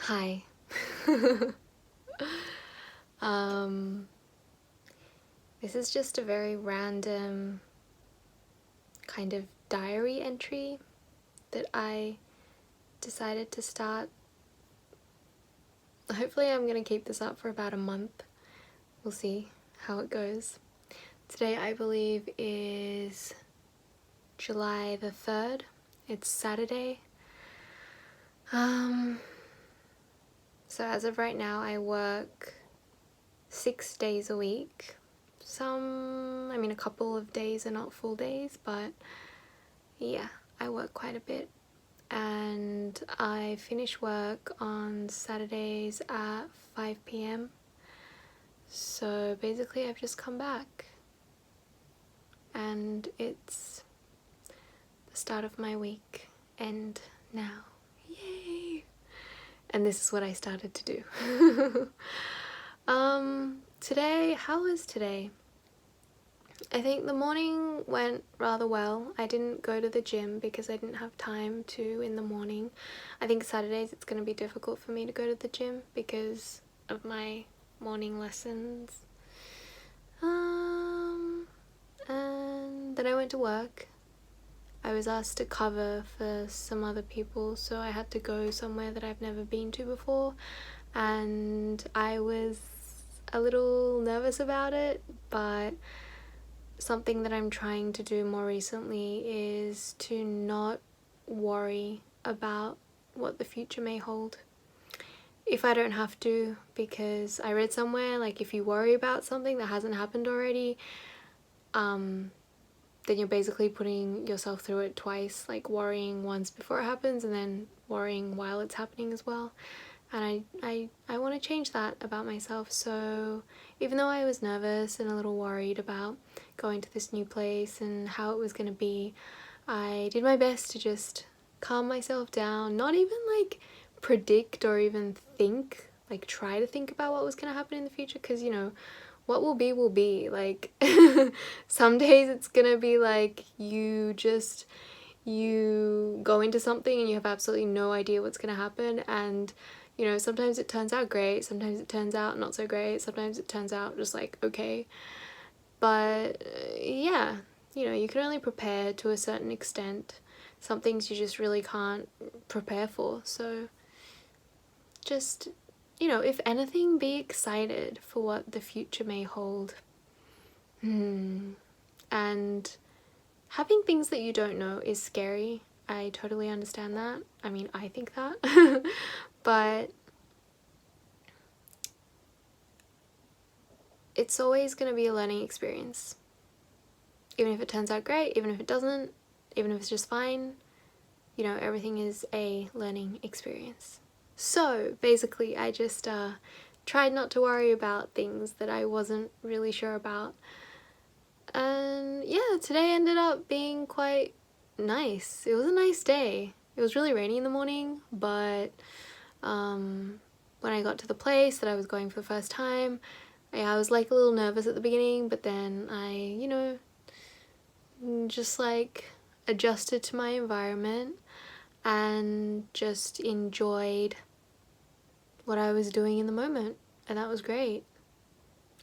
Hi. um, this is just a very random kind of diary entry that I decided to start. Hopefully I'm going to keep this up for about a month. We'll see how it goes. Today I believe is July the 3rd. It's Saturday. So as of right now I work 6 days a week. A couple of days are not full days, but yeah, I work quite a bit. And I finish work on Saturdays at 5 p.m. So basically I've just come back and it's the start of my week end now. Yay! And this is what I started to do. Today, how was today? I think the morning went rather well. I didn't go to the gym because I didn't have time to in the morning. I think Saturdays it's going to be difficult for me to go to the gym because of my morning lessons. And then I went to work. I was asked to cover for some other people, so I had to go somewhere that I've never been to before, and I was a little nervous about it, but something that I'm trying to do more recently is to not worry about what the future may hold. If I don't have to, because I read somewhere, like, if you worry about something that hasn't happened already, then you're basically putting yourself through it twice, like worrying once before it happens and then worrying while it's happening as well. And I want to change that about myself. So even though I was nervous and a little worried about going to this new place and how it was going to be, I did my best to just calm myself down, not even like predict or even think, like try to think about what was going to happen in the future, because what will be. Like some days it's gonna be like you go into something and you have absolutely no idea what's gonna happen, and sometimes it turns out great, sometimes it turns out not so great, sometimes it turns out just like okay. But yeah, you can only prepare to a certain extent. Some things you just really can't prepare for, so just if anything, be excited for what the future may hold. And having things that you don't know is scary. I totally understand that. I mean, I think that. But it's always going to be a learning experience. Even if it turns out great, even if it doesn't, even if it's just fine, everything is a learning experience. So basically I just tried not to worry about things that I wasn't really sure about. And yeah, today ended up being quite nice. It was a nice day. It was really rainy in the morning, but when I got to the place that I was going for the first time, I was like a little nervous at the beginning, but then I, just like adjusted to my environment and just enjoyed what I was doing in the moment, and that was great.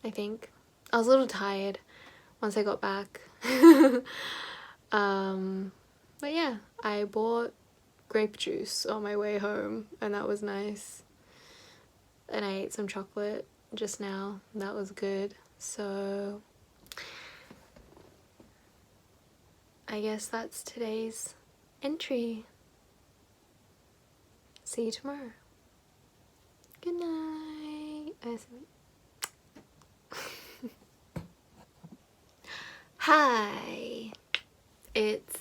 I think I was a little tired once I got back. But yeah, I bought grape juice on my way home and that was nice, and I ate some chocolate just now. That was good. So I guess that's today's entry. See you tomorrow. Good night. Hi. It's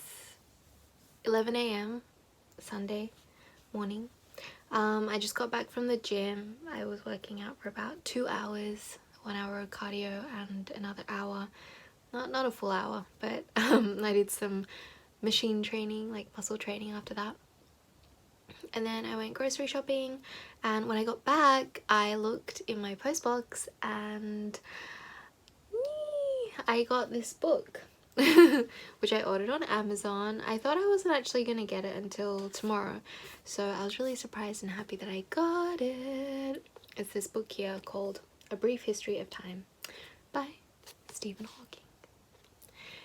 11 a.m. Sunday morning. I just got back from the gym. I was working out for about 2 hours, 1 hour of cardio and another hour, not a full hour, but I did some machine training, like muscle training after that. And then I went grocery shopping, and when I got back I looked in my postbox and I got this book. which I ordered on Amazon. I thought I wasn't actually gonna get it until tomorrow, so I was really surprised and happy that I got it. It's this book here called A Brief History of Time by Stephen Hawking.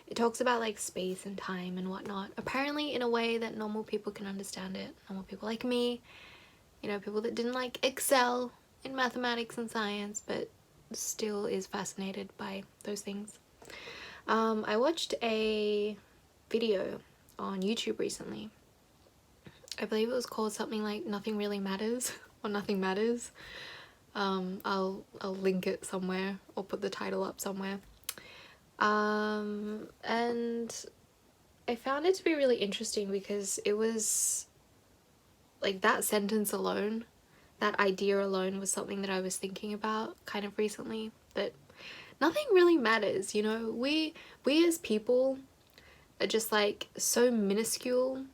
It talks about like space and time and whatnot, apparently in a way that normal people can understand it. Normal people like me, you know, people that didn't like excel in mathematics and science but still is fascinated by those things. I watched a video on YouTube recently. I believe it was called something like Nothing Really Matters or Nothing Matters. I'll link it somewhere or put the title up somewhere. And I found it to be really interesting because it was like that sentence alone, that idea alone was something that I was thinking about kind of recently, that nothing really matters, you know. We as people are just like so minuscule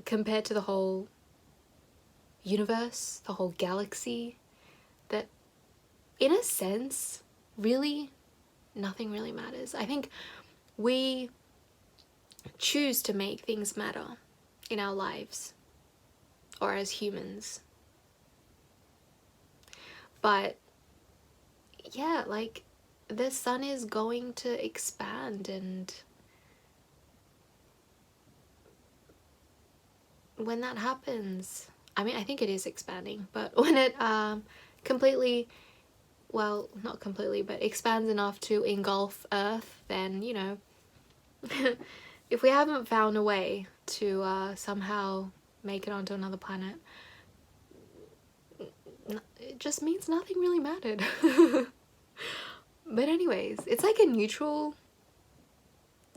compared to the whole universe, the whole galaxy, that in a sense really nothing really matters. I think we choose to make things matter in our lives or as humans, but yeah, like the sun is going to expand, and when that happens, I mean, I think it is expanding, but when it completely, well, not completely, but expands enough to engulf Earth, then, you know, if we haven't found a way to somehow make it onto another planet, it just means nothing really mattered. But anyways, it's like a neutral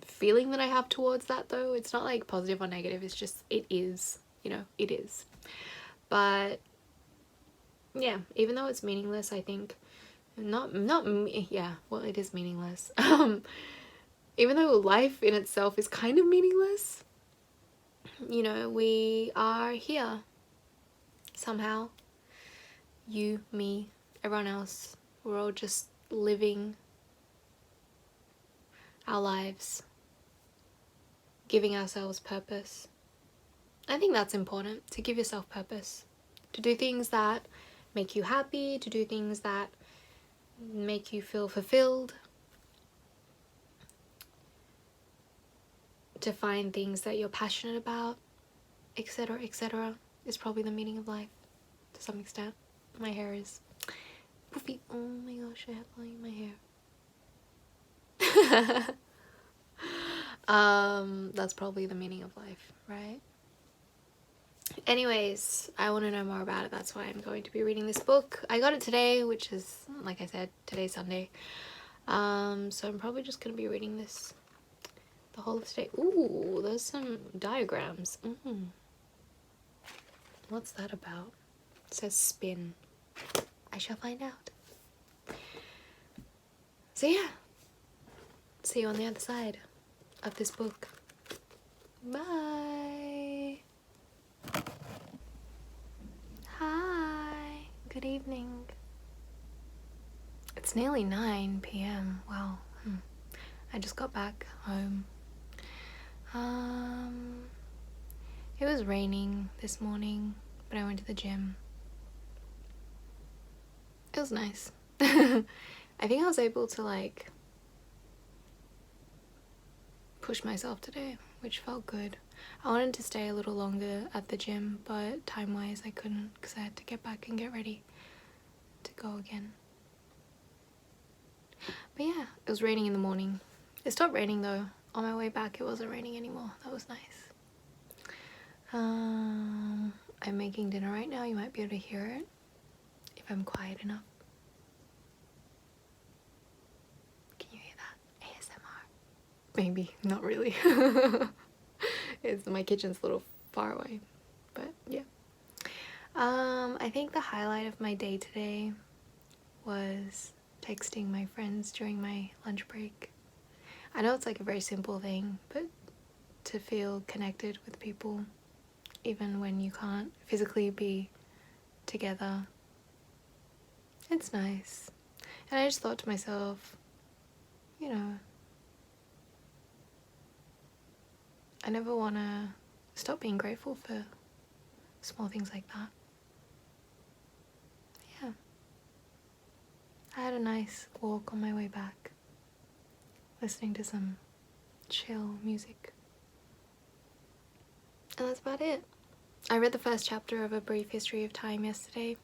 feeling that I have towards that though. It's not like positive or negative, it's just, it is, you know, it is. But yeah, even though it's meaningless, I think, yeah, well, it is meaningless. Even though life in itself is kind of meaningless, you know, we are here somehow. You, me, everyone else, we're all just living our lives, giving ourselves purpose. I think that's important, to give yourself purpose, to do things that make you happy, to do things that make you feel fulfilled, to find things that you're passionate about, etc., etc. is probably the meaning of life to some extent. My hair is poofy. Oh my gosh, I have like my hair. That's probably the meaning of life, right? Anyways, I want to know more about it. That's why I'm going to be reading this book. I got it today, which is, like I said, today's Sunday. So I'm probably just going to be reading this the whole of today. Ooh, there's some diagrams. What's that about? It says spin. I shall find out. So yeah, see you on the other side of this book. Bye. Hi, good evening. It's nearly 9 p.m. Wow. I just got back home. It was raining this morning, but I went to the gym. It was nice. I think I was able to like push myself today, which felt good. I wanted to stay a little longer at the gym, but time-wise I couldn't because I had to get back and get ready to go again. But yeah, it was raining in the morning. It stopped raining though. On my way back it wasn't raining anymore. That was nice. I'm making dinner right now. You might be able to hear it if I'm quiet enough. Can you hear that? ASMR? Maybe, not really. My kitchen's a little far away, but yeah. I think the highlight of my day today was texting my friends during my lunch break. I know it's like a very simple thing, but to feel connected with people even when you can't physically be together, it's nice. And I just thought to myself, you know, I never want to stop being grateful for small things like that. Yeah. I had a nice walk on my way back, listening to some chill music. And that's about it. I read the first chapter of A Brief History of Time yesterday,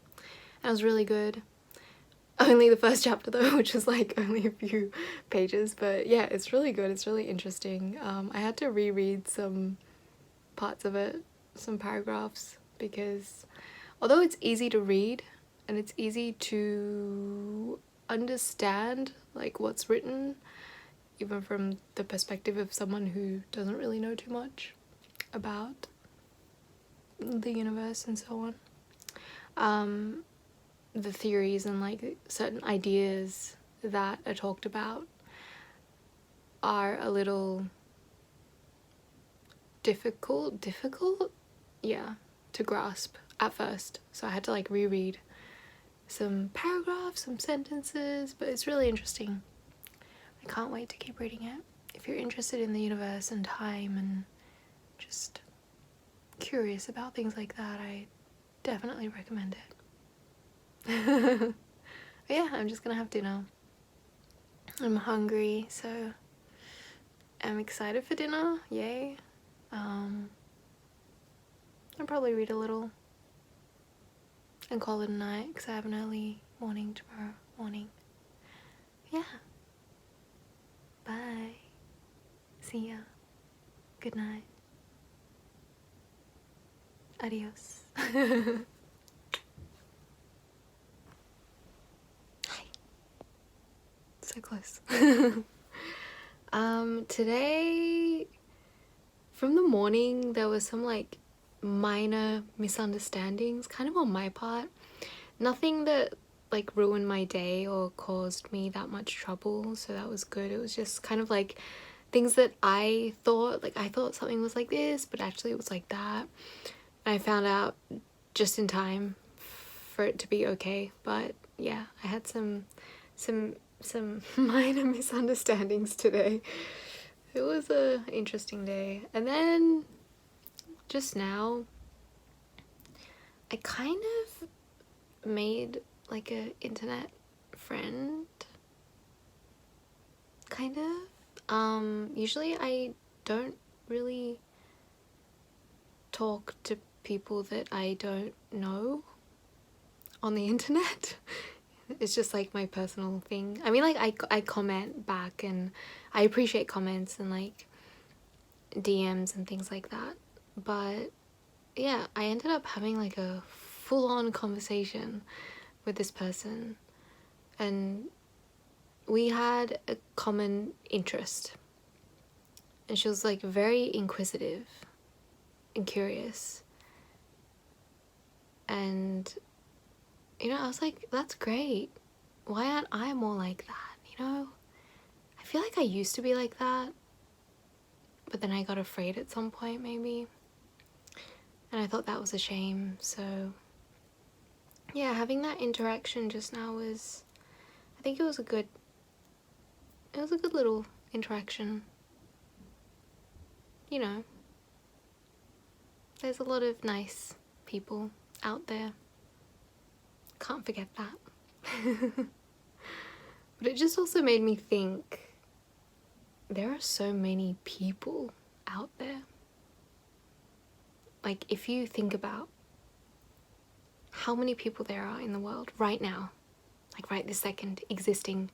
and it was really good. Only the first chapter though, which is like only a few pages, but yeah, it's really good. It's really interesting. I had to reread some parts of it, some paragraphs, because although it's easy to read and it's easy to understand like what's written, even from the perspective of someone who doesn't really know too much about the universe and so on, the theories and like certain ideas that are talked about are a little difficult, yeah, to grasp at first. So I had to like reread some paragraphs, some sentences, but it's really interesting. I can't wait to keep reading it. If you're interested in the universe and time and just curious about things like that, I definitely recommend it. But yeah, I'm just gonna have dinner. I'm hungry, so I'm excited for dinner. Yay. I'll probably read a little and call it a night because I have an early morning tomorrow morning. Yeah. Bye. See ya. Good night. Adios. Hi. So close. Today, from the morning, there was some like minor misunderstandings, kind of on my part. Nothing that like ruined my day or caused me that much trouble, so that was good. It was just kind of like things that I thought something was like this, but actually it was like that. And I found out just in time for it to be okay. But yeah, I had some minor misunderstandings today. It was a interesting day. And then just now I kind of made like a internet friend, kind of. Usually I don't really talk to people that I don't know on the internet. It's just like my personal thing. I mean, like I comment back and I appreciate comments and like DMs and things like that. But yeah, I ended up having like a full-on conversation with this person, and we had a common interest. And she was like very inquisitive and curious. And you know, I was like, that's great. Why aren't I more like that, you know? I feel like I used to be like that, but then I got afraid at some point, maybe. And I thought that was a shame, so... yeah, having that interaction just now was... I think it was a good little interaction. You know, there's a lot of nice people out there. Can't forget that. But it just also made me think, there are so many people out there. Like, if you think about how many people there are in the world right now, like right this second, existing,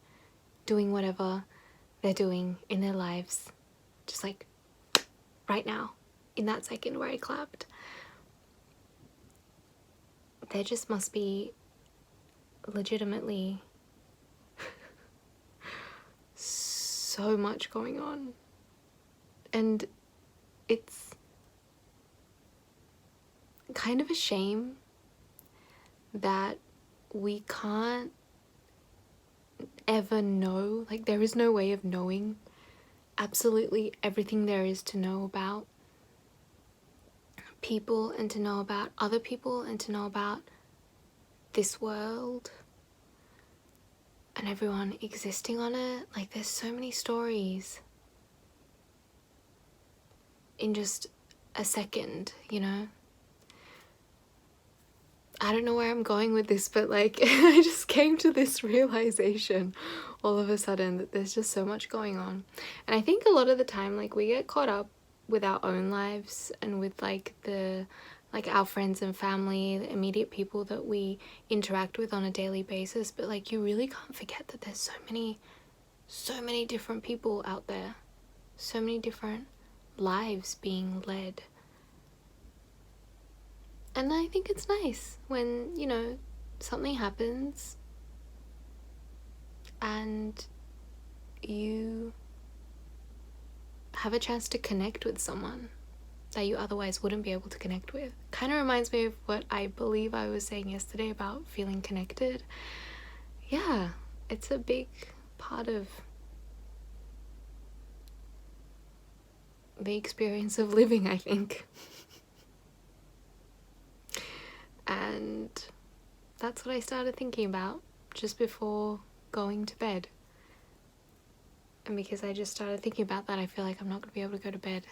doing whatever they're doing in their lives, just like right now, in that second where I clapped, there just must be legitimately so much going on. And it's kind of a shame that we can't ever know, like there is no way of knowing absolutely everything there is to know about people and to know about other people and to know about this world and everyone existing on it. Like, there's so many stories. in just a second, you know? I don't know where I'm going with this, but like I just came to this realization all of a sudden that there's just so much going on. And I think a lot of the time, like, we get caught up with our own lives and with like our friends and family, the immediate people that we interact with on a daily basis, but like you really can't forget that there's so many different people out there, so many different lives being led. And I think it's nice when, you know, something happens and you have a chance to connect with someone that you otherwise wouldn't be able to connect with. Kind of reminds me of what I believe I was saying yesterday about feeling connected. Yeah, it's a big part of the experience of living, I think. And that's what I started thinking about just before going to bed. And because I just started thinking about that, I feel like I'm not going to be able to go to bed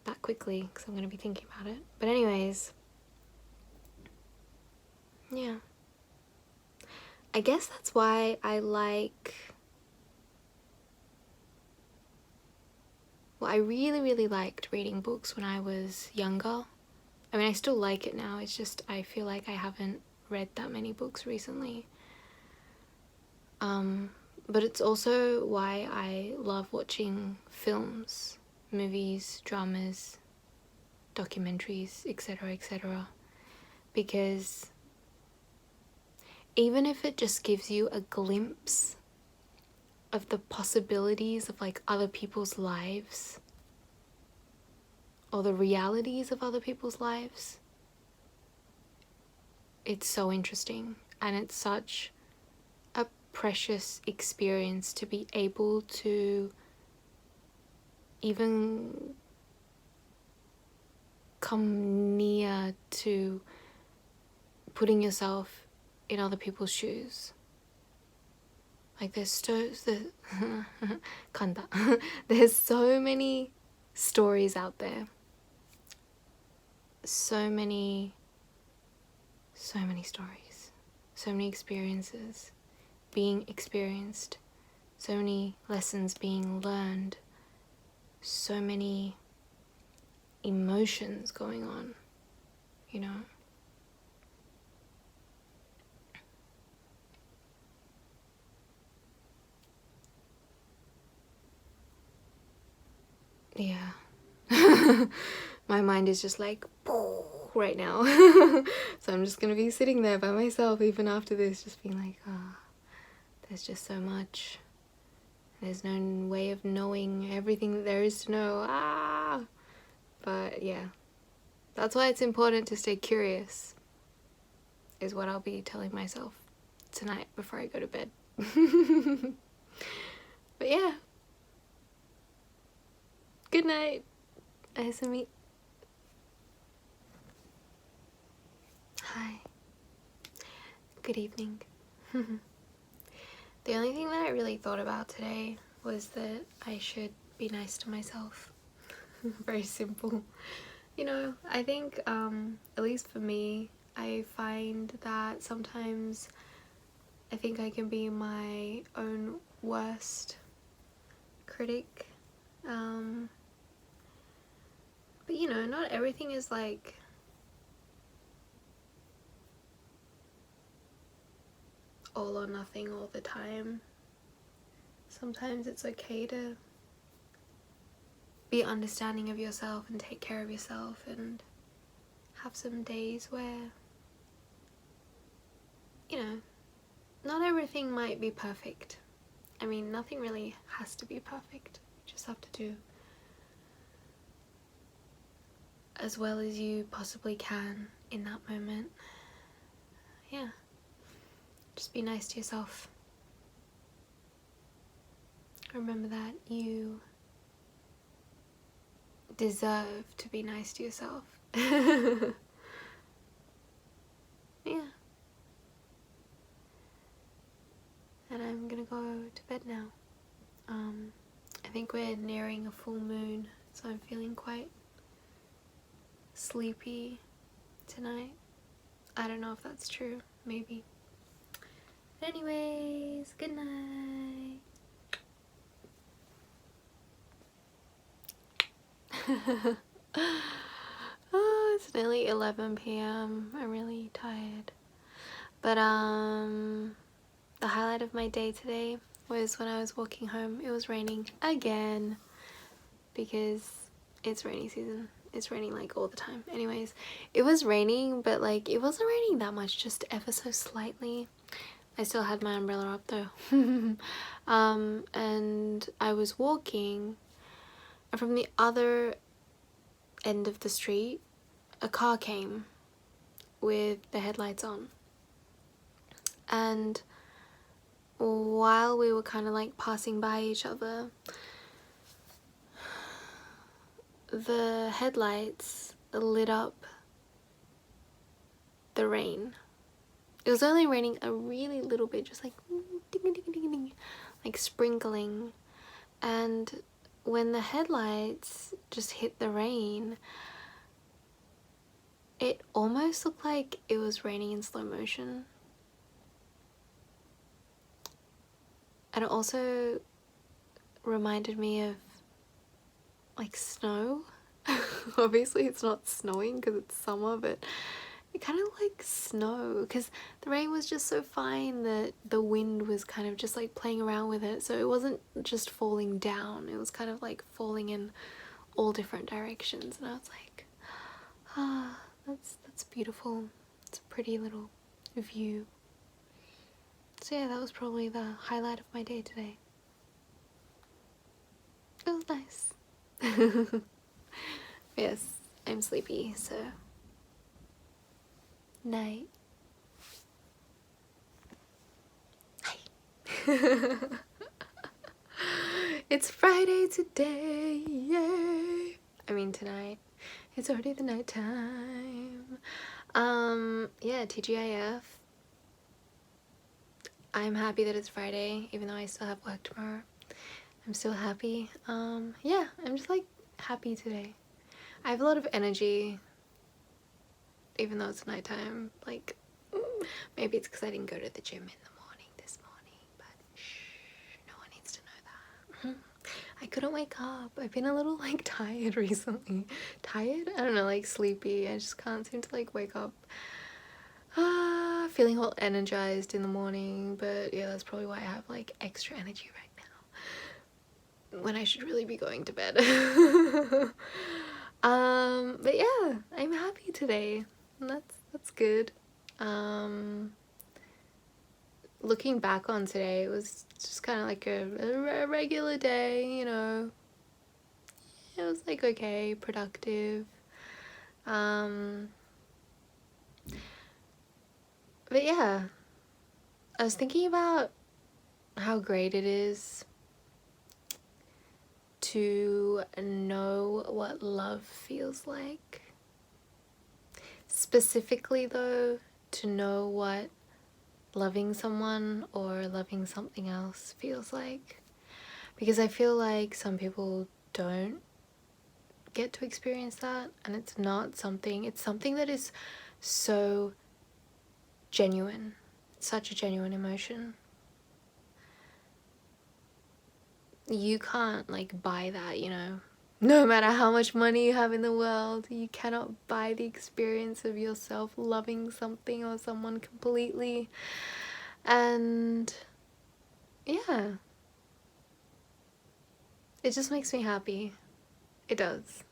that quickly because I'm going to be thinking about it. But anyways, yeah. I guess that's why I really liked reading books when I was younger. I mean, I still like it now. It's just I feel like I haven't read that many books recently. But it's also why I love watching films, movies, dramas, documentaries, etc., because even if it just gives you a glimpse of the possibilities of like other people's lives or the realities of other people's lives, it's so interesting, and it's such a precious experience to be able to even come near to putting yourself in other people's shoes. Like there's so many stories out there, so many stories, so many experiences being experienced, so many lessons being learned, so many emotions going on, you know? Yeah. My mind is just like right now. So I'm just gonna be sitting there by myself even after this, just being like, there's just so much. There's no way of knowing everything that there is to know. But yeah, that's why it's important to stay curious, is what I'll be telling myself tonight before I go to bed. But yeah, good night. Asumi. Hi. Good evening. The only thing that I really thought about today was that I should be nice to myself. Very simple. You know, I think, at least for me, I find that sometimes I think I can be my own worst critic. But you know, not everything is like all or nothing all the time. Sometimes it's okay to be understanding of yourself and take care of yourself and have some days where, you know, not everything might be perfect. I mean, nothing really has to be perfect. You just have to do as well as you possibly can in that moment. Yeah. Just be nice to yourself. Remember that you deserve to be nice to yourself. Yeah. And I'm gonna go to bed now. I think we're nearing a full moon, so I'm feeling quite sleepy tonight. I don't know if that's true, maybe. But anyways, good night. Oh, it's nearly 11 p.m. I'm really tired. But the highlight of my day today was when I was walking home. It was raining again because it's rainy season. It's raining like all the time. Anyways, it was raining, but like it wasn't raining that much, just ever so slightly. I still had my umbrella up though. And I was walking, and from the other end of the street a car came with the headlights on, and while we were kind of like passing by each other, the headlights lit up the rain. It was only raining a really little bit, just like ding, ding, ding, ding, ding, like sprinkling. And when the headlights just hit the rain, it almost looked like it was raining in slow motion. And it also reminded me of like snow. Obviously it's not snowing because it's summer, but it kind of like snow, because the rain was just so fine that the wind was kind of just like playing around with it, so it wasn't just falling down, it was kind of like falling in all different directions. And I was like, ah, that's beautiful. It's a pretty little view. So yeah, that was probably the highlight of my day today. It was nice. Yes, I'm sleepy, so night. Hi. It's Friday today, yay! I mean tonight. It's already the night time. Yeah, TGIF. I'm happy that it's Friday, even though I still have work tomorrow. I'm still happy. Yeah, I'm just like happy today. I have a lot of energy, even though it's nighttime. Like, maybe it's because I didn't go to the gym in the morning this morning, but shh, no one needs to know that. I couldn't wake up. I've been a little like tired recently. Tired? I don't know, like sleepy. I just can't seem to like wake up. Feeling all energized in the morning, but yeah, that's probably why I have like extra energy right now when I should really be going to bed. But yeah, I'm happy today. That's good. Looking back on today, it was just kind of like a regular day, you know. It was like okay, productive. But yeah, I was thinking about how great it is to know what love feels like. Specifically though, to know what loving someone or loving something else feels like. Because I feel like some people don't get to experience that, and it's something that is so genuine. It's such a genuine emotion. You can't like buy that, you know. No matter how much money you have in the world, you cannot buy the experience of yourself loving something or someone completely. And yeah, it just makes me happy. It does.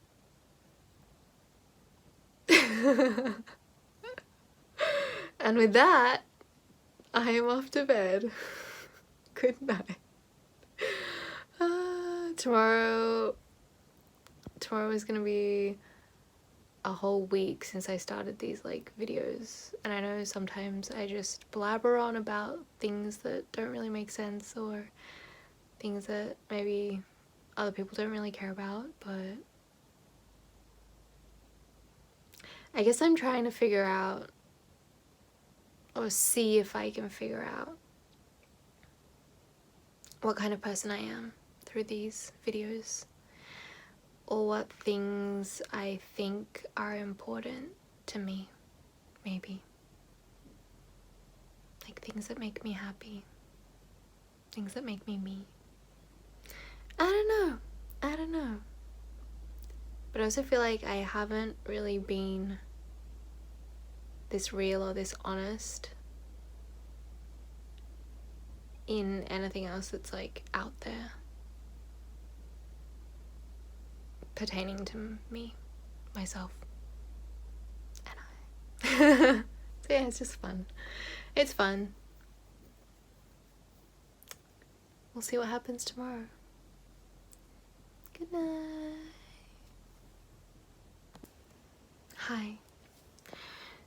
And with that, I am off to bed. Good night. Tomorrow is gonna be a whole week since I started these like videos, and I know sometimes I just blabber on about things that don't really make sense or things that maybe other people don't really care about, but I guess I'm trying to figure out, or see if I can figure out, what kind of person I am. through these videos, or what things I think are important to me, maybe. Like things that make me happy, things that make me me. I don't know. But I also feel like I haven't really been this real or this honest in anything else that's like out there pertaining to me, myself, and I. So yeah, it's just fun. It's fun. We'll see what happens tomorrow. Good night. Hi.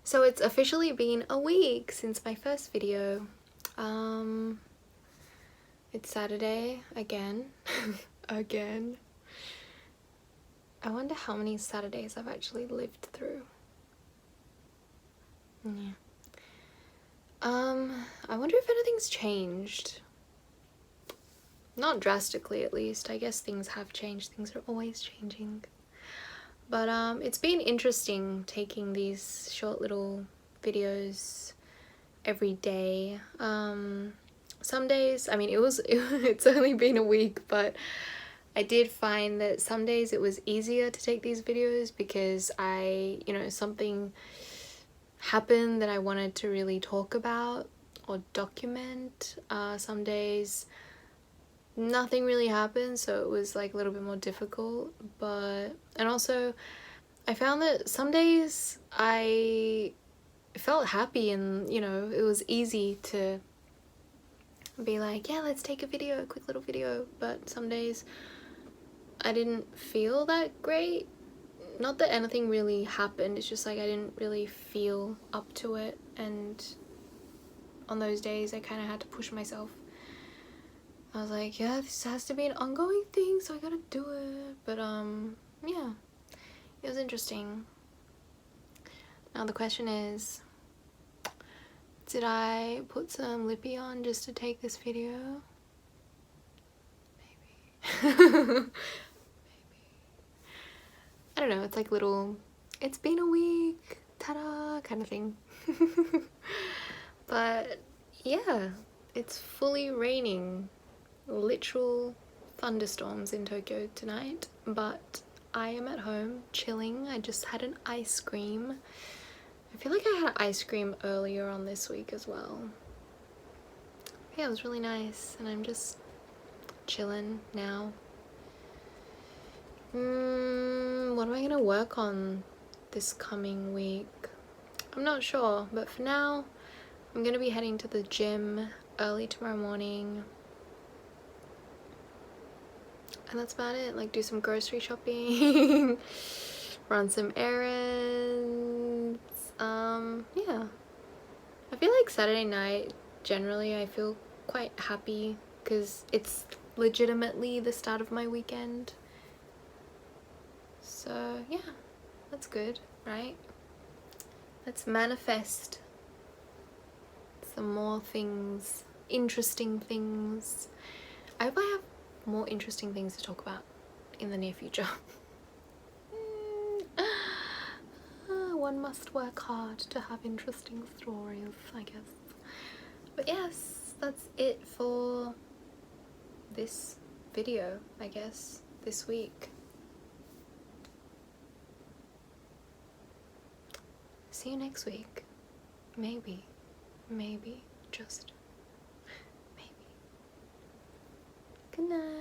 So it's officially been a week since my first video. It's Saturday again. Again. I wonder how many Saturdays I've actually lived through. Yeah. I wonder if anything's changed. Not drastically, at least. I guess things have changed. Things are always changing. But it's been interesting taking these short little videos every day. Some days, I mean, it's only been a week, but I did find that some days it was easier to take these videos because something happened that I wanted to really talk about or document. Some days nothing really happened, so it was like a little bit more difficult. And also I found that some days I felt happy and it was easy to be like, yeah, let's take a quick little video. But some days I didn't feel that great. Not that anything really happened, it's just like I didn't really feel up to it, and on those days I kind of had to push myself. I was like, yeah, this has to be an ongoing thing, so I gotta do it. But yeah, it was interesting. Now the question is, did I put some lippy on just to take this video? Maybe. Maybe. I don't know, it's like little, it's been a week, ta-da, kind of thing. But yeah, it's fully raining. Literal thunderstorms in Tokyo tonight, but I am at home chilling. I just had an ice cream. I feel like I had ice cream earlier on this week as well. Yeah, it was really nice, and I'm just chilling now. What am I gonna work on this coming week? I'm not sure, but for now I'm gonna be heading to the gym early tomorrow morning. And that's about it. Like, do some grocery shopping, run some errands. Yeah. I feel like Saturday night, generally, I feel quite happy because it's legitimately the start of my weekend. So, yeah, that's good, right? Let's manifest some more things, interesting things. I hope I have more interesting things to talk about in the near future. One must work hard to have interesting stories, I guess. But yes, that's it for this video, I guess, this week. See you next week. Maybe, just maybe. Good night.